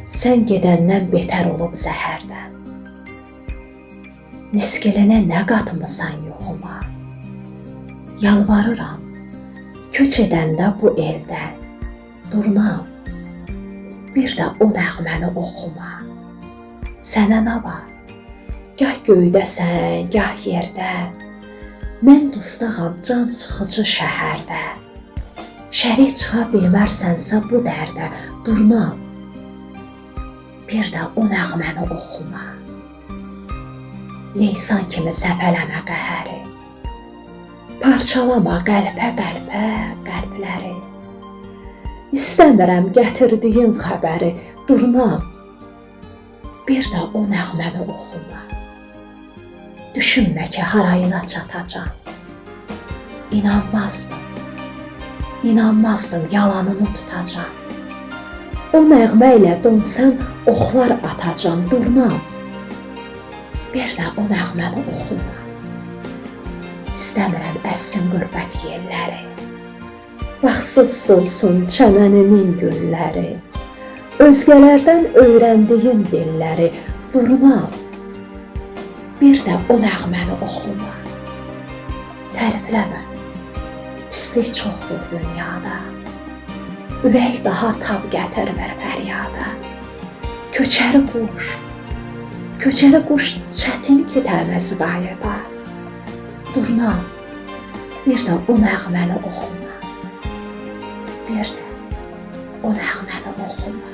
sən gedəndən betər olub zəhərdən. Niskilənə nə qatmısan yoxuma? Yalvarıram, köç edəndə bu eldə, durnam, bir də o nəğməni oxuma. Sənə nə var? Gah göydəsən, gah yerdə, mən dustağam can sıxıcı şəhərdə. Şərik çıxa bilmərsənsə bu dərdə, durnam, bir də o nəğməni oxuma. Leysan kimi səpələmə qəhəri, parçalama qəlpə-qəlpə qəlbləri. İstəmirəm gətirdiyin xəbəri, durnam, bir də o nəğməni oxuma. Düşünmə ki, harayına çatacam. İnanmazdım yalanını tutacam. O nəğmə ilə dönsən oxlar atacam, durnam, bir də o nəğməni oxuma. İstəmirəm əssin qürbət yelləri, vaxtsız solsun çəmənimin gülləri, özgələrdən öyrəndiyin dilləri, durnam, bir də o nəğməni oxuma. Tərifləmə, pislik çoxdur dünyada, ürək daha tab gətirmir fəryada. Köçəri quş çətin ki təməz qayıda, durnam, bir də o nəğməni oxuma. Bir də o nəğməni oxuma.